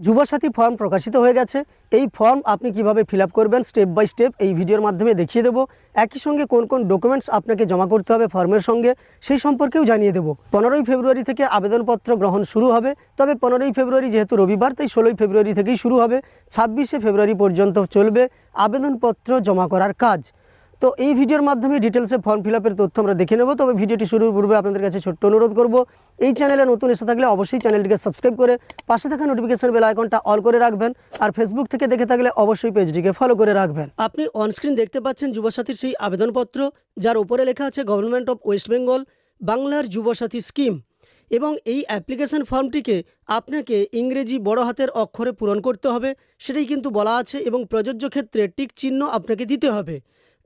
Yuvasathi form প্রকাশিত হয়ে গেছে। এই ফর্ম আপনি কিভাবে ফিল আপ করবেন স্টেপ বাই স্টেপ এই ভিডিওর মাধ্যমে দেখিয়ে দেবো। একই সঙ্গে কোন কোন ডকুমেন্টস আপনাকে জমা করতে হবে ফর্মের সঙ্গে সেই সম্পর্কেও জানিয়ে দেবো। 15ই ফেব্রুয়ারি থেকে আবেদনপত্র গ্রহণ শুরু হবে, তবে 15ই ফেব্রুয়ারি যেহেতু রবিবার তাই 16ই ফেব্রুয়ারি থেকেই শুরু হবে। 26শে ফেব্রুয়ারি পর্যন্ত চলবে আবেদনপত্র জমা করার কাজ। তো এই ভিডিওর মাধ্যমে ডিটেলসে ফর্ম ফিল আপের তথ্য আমরা দেখে নেব। তবে ভিডিওটি শুরুর পূর্বে আপনাদের কাছে ছোট্ট অনুরোধ করব, এই চ্যানেলে নতুন এসে থাকলে অবশ্যই চ্যানেলটিকে সাবস্ক্রাইব করে পাশে থাকা নোটিফিকেশন বেল আইকনটা অল করে রাখবেন। আর ফেসবুক থেকে দেখে থাকলে অবশ্যই পেজটিকে ফলো করে রাখবেন। আপনি অনস্ক্রিন দেখতে পাচ্ছেন যুবসাথীর সেই আবেদনপত্র, যার উপরে লেখা আছে গভর্নমেন্ট অফ ওয়েস্ট বেঙ্গল বাংলার যুবসাথী স্কিম। এবং এই অ্যাপ্লিকেশন ফর্মটিকে আপনাকে ইংরেজি বড় হাতের অক্ষরে পূরণ করতে হবে, সেটাই কিন্তু বলা আছে। এবং প্রযোজ্য ক্ষেত্রে টিক চিহ্ন আপনাকে দিতে হবে।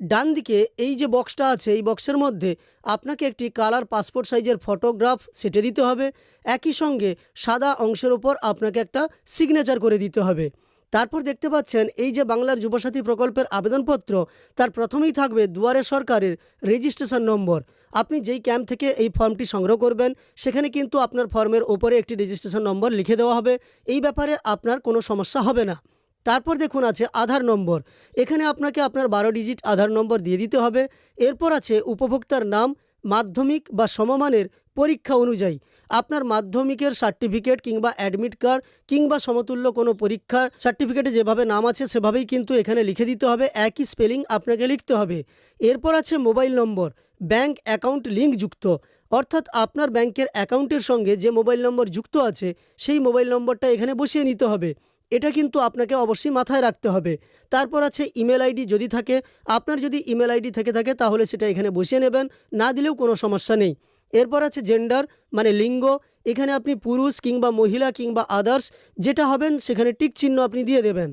ডান দিকে এই যে বক্সটা আছে, এই বক্সের মধ্যে আপনাকে একটি কালার পাসপোর্ট সাইজের ফটোগ্রাফ সেটে দিতে হবে। একই সঙ্গে সাদা অংশের ওপর আপনাকে একটা সিগনেচার করে দিতে হবে। তারপর দেখতে পাচ্ছেন এই যে বাংলার যুবসাথী প্রকল্পের আবেদনপত্র, তার প্রথমেই থাকবে দুয়ারে সরকারের রেজিস্ট্রেশন নম্বর। আপনি যেই ক্যাম্প থেকে এই ফর্মটি সংগ্রহ করবেন সেখানে কিন্তু আপনার ফর্মের ওপরে একটি রেজিস্ট্রেশন নম্বর লিখে দেওয়া হবে। এই ব্যাপারে আপনার কোনো সমস্যা হবে না। তারপর দেখুন আছে আধার নম্বর। এখানে আপনাকে আপনার 12 ডিজিট আধার নম্বর দিয়ে দিতে হবে। এরপর আছে উপভোক্তার নাম, মাধ্যমিক বা সমমানের পরীক্ষা অনুযায়ী আপনার মাধ্যমিকের সার্টিফিকেট কিংবা অ্যাডমিট কার্ড কিংবা সমতুল্য কোনো পরীক্ষার সার্টিফিকেটে যেভাবে নাম আছে সেভাবেই কিন্তু এখানে লিখে দিতে হবে, একই স্পেলিং আপনাকে লিখতে হবে। এরপর আছে মোবাইল নম্বর, ব্যাংক অ্যাকাউন্ট লিঙ্ক যুক্ত, অর্থাৎ আপনার ব্যাংকের অ্যাকাউন্টের সঙ্গে যে মোবাইল নম্বর যুক্ত আছে সেই মোবাইল নম্বরটা এখানে বসিয়ে নিতে হবে। এটা কিন্তু আপনাকে অবশ্যই মাথায় রাখতে হবে। তারপর আছে ইমেল আইডি, যদি থাকে আপনার, যদি ইমেল আইডি থেকে থাকে তাহলে সেটা এখানে বসিয়ে নেবেন, না দিলেও কোনো সমস্যা নেই। এরপর আছে জেন্ডার মানে লিঙ্গ, এখানে আপনি পুরুষ কিংবা মহিলা কিংবা আদার্স যেটা হবেন সেখানে টিক চিহ্ন আপনি দিয়ে দেবেন।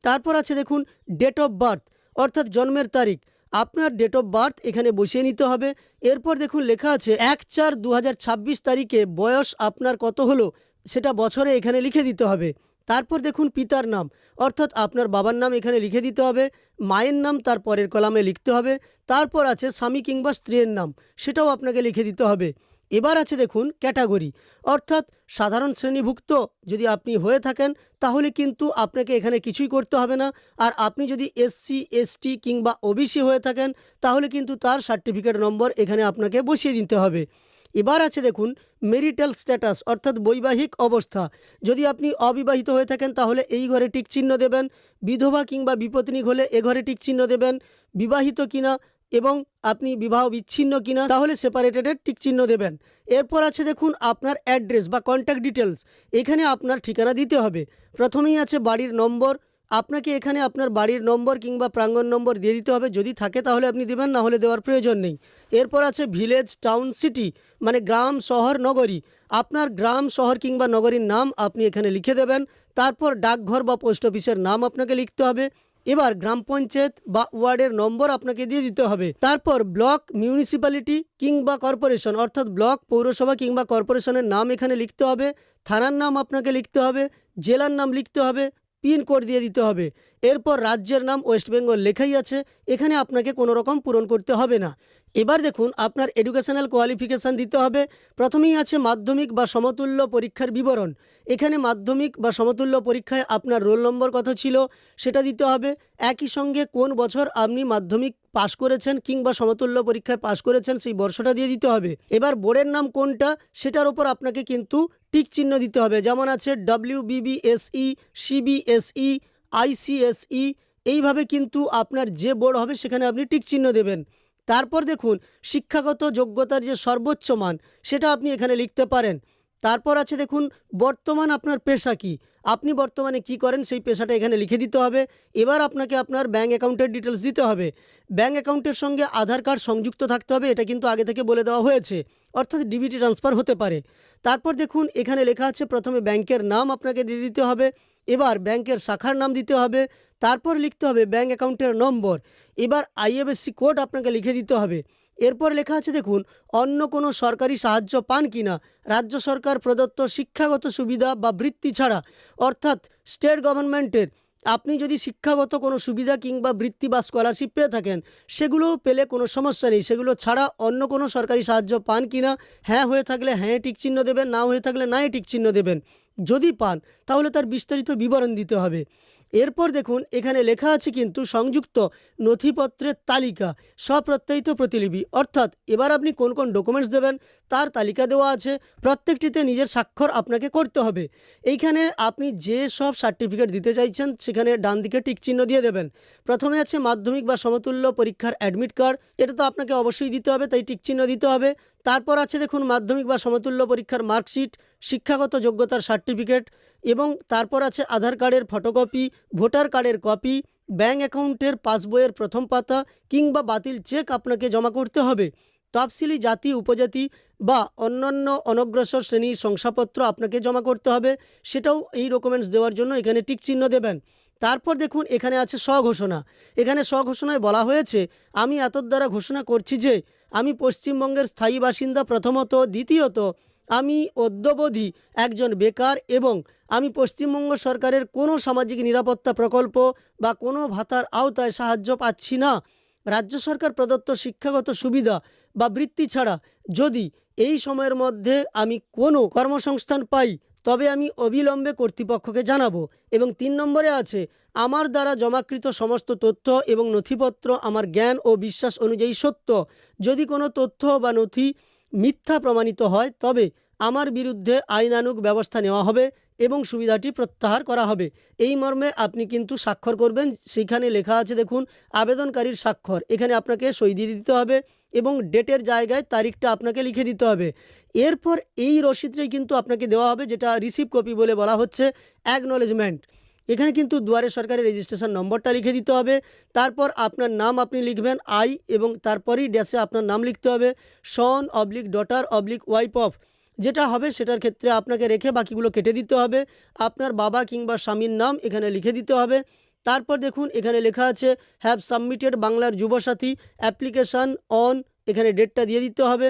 তারপর আছে দেখুন ডেট অফ বার্থ অর্থাৎ জন্মের তারিখ, আপনার ডেট অফ বার্থ এখানে বসিয়ে নিতে হবে। এরপর দেখুন লেখা আছে 1/4/2026 তারিখে বয়স আপনার কত হলো সেটা বছরে এখানে লিখে দিতে হবে। তারপর দেখুন পিতার নাম অর্থাৎ আপনার বাবার নাম এখানে লিখে দিতে হবে, মায়ের নাম তার পরের কলামে লিখতে হবে। তারপর আছে স্বামী কিংবা স্ত্রীর নাম, সেটাও আপনাকে লিখে দিতে হবে। এবার আছে দেখুন ক্যাটাগরি অর্থাৎ সাধারণ শ্রেণীভুক্ত যদি আপনি হয়ে থাকেন তাহলে কিন্তু আপনাকে এখানে কিছুই করতে হবে না। আর আপনি যদি SC ST কিংবা OBC হয়ে থাকেন তাহলে কিন্তু তার সার্টিফিকেট নম্বর এখানে আপনাকে বসিয়ে দিতে হবে। এবার আছে দেখুন মেরিটাল স্ট্যাটাস অর্থাৎ বৈবাহিক অবস্থা, যদি আপনি অবিবাহিত হয়ে থাকেন তাহলে এই ঘরে টিক চিহ্ন দেবেন, বিধবা কিংবা বিপত্নী হলে এ ঘরে টিক চিহ্ন দেবেন, বিবাহিত কিনা এবং আপনি বিবাহ বিচ্ছিন্ন কিনা তাহলে সেপারেটেডের টিক চিহ্ন দেবেন। এরপর আছে দেখুন আপনার অ্যাড্রেস বা কন্ট্যাক্ট ডিটেলস, এখানে আপনার ঠিকানা দিতে হবে। প্রথমেই আছে বাড়ির নম্বর, আপনাকে এখানে আপনার বাড়ির নম্বর কিংবা প্রাঙ্গণ নম্বর দিয়ে দিতে হবে, যদি থাকে তাহলে আপনি দেবেন, না হলে দেওয়ার প্রয়োজন নেই। এরপর আছে ভিলেজ, টাউন, সিটি মানে গ্রাম, শহর, নগরী, আপনার গ্রাম, শহর কিংবা নগরীর নাম আপনি এখানে লিখে দেবেন। তারপর ডাকঘর বা পোস্ট অফিসের নাম আপনাকে লিখতে হবে। এবার গ্রাম পঞ্চায়েত বা ওয়ার্ডের নম্বর আপনাকে দিয়ে দিতে হবে। তারপর ব্লক, মিউনিসিপ্যালিটি কিংবা কর্পোরেশন অর্থাৎ ব্লক, পৌরসভা কিংবা কর্পোরেশনের নাম এখানে লিখতে হবে। থানার নাম আপনাকে লিখতে হবে, জেলার নাম লিখতে হবে, পিন কোড দিয়ে দিতে হবে। এরপর রাজ্যের নাম ওয়েস্ট বেঙ্গল লেখাই আছে, এখানে আপনাকে কোনো রকম পূরণ করতে হবে না। এবার দেখুন আপনার এডুকেশনাল কোয়ালিফিকেশান দিতে হবে। প্রথমেই আছে মাধ্যমিক বা সমতুল্য পরীক্ষার বিবরণ, এখানে মাধ্যমিক বা সমতুল্য পরীক্ষায় আপনার রোল নম্বর কত ছিল সেটা দিতে হবে। একই সঙ্গে কোন বছর আপনি মাধ্যমিক পাশ করেছেন কিংবা সমতুল্য পরীক্ষায় পাশ করেছেন সেই বর্ষটা দিয়ে দিতে হবে। এবার বোর্ডের নাম কোনটা সেটার ওপর আপনাকে কিন্তু টিক চিহ্ন দিতে হবে, যেমন আছে WBBSE, CBSE, ICSE, এইভাবে কিন্তু আপনার যে বোর্ড হবে সেখানে আপনি টিক চিহ্ন দেবেন। তারপর দেখুন শিক্ষাগত যোগ্যতার যে সর্বোচ্চ মান সেটা আপনি এখানে লিখতে পারেন। তারপর আছে দেখুন বর্তমান আপনার পেশা কি, আপনি বর্তমানে কি করেন সেই পেশাটা এখানে লিখে দিতে হবে। এবার আপনাকে আপনার ব্যাঙ্ক অ্যাকাউন্টের ডিটেলস দিতে হবে। ব্যাঙ্ক অ্যাকাউন্টের সঙ্গে আধার কার্ড সংযুক্ত থাকতে হবে, এটা কিন্তু আগে থেকে বলে দেওয়া হয়েছে, অর্থাৎ DBT ট্রান্সফার হতে পারে। তারপর দেখুন এখানে লেখা আছে প্রথমে ব্যাংকের নাম আপনাকে দিয়ে দিতে হবে, এবার ব্যাংকের শাখার নাম দিতে হবে, তারপর লিখতে হবে ব্যাঙ্ক অ্যাকাউন্টের নম্বর, এবার IFSC কোড আপনাকে লিখে দিতে হবে। এরপর লেখা আছে দেখুন অন্য কোনো সরকারি সাহায্য পান কিনা, রাজ্য সরকার প্রদত্ত শিক্ষাগত সুবিধা বা বৃত্তি ছাড়া, অর্থাৎ স্টেট গভর্নমেন্টের আপনি যদি শিক্ষাগত কোনো সুবিধা কিংবা বৃত্তি বা স্কলারশিপ পেয়ে থাকেন সেগুলো পেলে কোনো সমস্যা নেই, সেগুলো ছাড়া অন্য কোনো সরকারি সাহায্য পান কিনা, হ্যাঁ হয়ে থাকলে হ্যাঁ টিক চিহ্ন দেবেন, না হয়ে থাকলে নাই টিক চিহ্ন দেবেন। যদি পান তাহলে তার বিস্তারিত বিবরণ দিতে হবে। এরপর দেখুন এখানে লেখা আছে কিন্তু সংযুক্ত নথিপত্রের তালিকা স্বপ্রত্যয়িত প্রতিলিপি, অর্থাৎ এবার আপনি কোন কোন ডকুমেন্টস দেবেন তার তালিকা দেওয়া আছে। প্রত্যেকটিতে নিজের স্বাক্ষর আপনাকে করতে হবে। এইখানে আপনি যে সব সার্টিফিকেট দিতে চাইছেন সেখানে ডান দিকে টিক চিহ্ন দিয়ে দেবেন। প্রথমে আছে মাধ্যমিক বা সমতুল্য পরীক্ষার অ্যাডমিট কার্ড, এটা তো আপনাকে অবশ্যই দিতে হবে, তাই টিক চিহ্ন দিতে হবে। তারপর আছে দেখুন মাধ্যমিক বা সমতুল্য পরীক্ষার মার্কশিট, শিক্ষাগত যোগ্যতার সার্টিফিকেট, এবং তারপর আছে আধার কার্ডের ফটোকপি, ভোটার কার্ডের কপি, ব্যাঙ্ক অ্যাকাউন্টের পাসবইয়ের প্রথম পাতা কিংবা বাতিল চেক আপনাকে জমা করতে হবে। তফসিলি জাতি উপজাতি বা অন্যান্য অনগ্রসর শ্রেণীর শংসাপত্র আপনাকে জমা করতে হবে, সেটাও এই ডকুমেন্টস দেওয়ার জন্য এখানে টিক চিহ্ন দেবেন। তারপর দেখুন এখানে আছে স্বঘোষণা। এখানে স্বঘোষণায় বলা হয়েছে আমি এতর দ্বারা ঘোষণা করছি যে আমি পশ্চিমবঙ্গের স্থায়ী বাসিন্দা প্রথমত, দ্বিতীয়ত আমি অদ্যাবধি একজন বেকার এবং আমি পশ্চিমবঙ্গ সরকারের কোনো সামাজিক নিরাপত্তা প্রকল্প বা কোনো ভাতার আওতায় সাহায্য পাচ্ছি না। রাজ্য সরকার প্রদত্ত শিক্ষাগত সুবিধা বা বৃত্তি ছাড়া যদি এই সময়ের মধ্যে আমি কোনো কর্মসংস্থান পাই তবে আমি অবিলম্বে কর্তৃপক্ষকে জানাবো। এবং 3 নম্বরে আছে আমার দ্বারা জমাকৃত সমস্ত তথ্য এবং নথিপত্র আমার জ্ঞান ও বিশ্বাস অনুযায়ী সত্য। যদি কোনো তথ্য বা নথি মিথ্যা প্রমাণিত হয় তবে আমার বিরুদ্ধে আইনানুগ ব্যবস্থা নেওয়া হবে এবং সুবিধাটি প্রত্যাহার করা হবে। এই মর্মে আপনি কিন্তু স্বাক্ষর করবেন। সেখানে লেখা আছে দেখুন আবেদনকারীর স্বাক্ষর, এখানে আপনাকে সই দিয়ে দিতে হবে এবং ডেটের জায়গায় তারিখটা আপনাকে লিখে দিতে হবে। এরপর এই রসিদটাই কিন্তু আপনাকে দেওয়া হবে, যেটা রিসিভ কপি বলে বলা হচ্ছে, অ্যাকনলেজমেন্ট। এখানে কিন্তু দুয়ারে সরকারের রেজিস্ট্রেশন নম্বরটা লিখে দিতে হবে। তারপর আপনার নাম আপনি লিখবেন আই এবং তারপরেই ড্যাশে আপনার নাম লিখতে হবে, son oblique daughter oblique wife of, যেটা হবে সেটার ক্ষেত্রে আপনাকে রেখে বাকিগুলো কেটে দিতে হবে। আপনার বাবা কিংবা স্বামীর নাম এখানে লিখে দিতে হবে। তারপর দেখুন এখানে লেখা আছে হ্যাভ সাবমিটেড বাংলার যুবসাথী অ্যাপ্লিকেশান অন, এখানে ডেটটা দিয়ে দিতে হবে।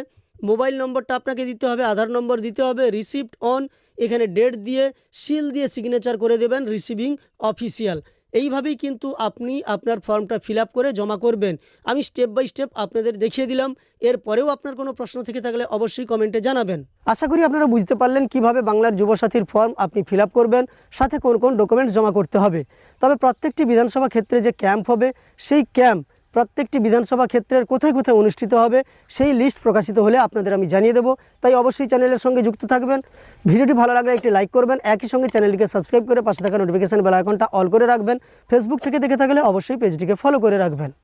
মোবাইল নম্বরটা আপনাকে দিতে হবে, আধার নম্বর দিতে হবে, রিসিপ্ট অন, এখানে ডেট দিয়ে সিল দিয়ে সিগনেচার করে দেবেন রিসিভিং অফিসিয়াল। এইভাবেই কিন্তু আপনি আপনার ফর্মটা ফিল আপ করে জমা করবেন। আমি স্টেপ বাই স্টেপ আপনাদের দেখিয়ে দিলাম। এরপরেও আপনার কোনো প্রশ্ন থেকে থাকলে অবশ্যই কমেন্টে জানাবেন। আশা করি আপনারা বুঝতে পারলেন কিভাবে বাংলার যুবসাথীর ফর্ম আপনি ফিল আপ করবেন, সাথে কোন কোন ডকুমেন্টস জমা করতে হবে। তবে প্রত্যেকটি বিধানসভা ক্ষেত্রে যে ক্যাম্প হবে সেই ক্যাম্প প্রত্যেকটি বিধানসভা ক্ষেত্রের কোথায় কোথায় অনুষ্ঠিত হবে সেই লিস্ট প্রকাশিত হলে আপনাদের আমি জানিয়ে দেবো। তাই অবশ্যই চ্যানেলের সঙ্গে যুক্ত থাকবেন। ভিডিওটি ভালো লাগলে একটি লাইক করবেন, একই সঙ্গে চ্যানেলটিকে সাবস্ক্রাইব করে পাশে থাকা নোটিফিকেশন বেল আইকনটা অল করে রাখবেন। ফেসবুক থেকে দেখে থাকলে অবশ্যই পেজটিকে ফলো করে রাখবেন।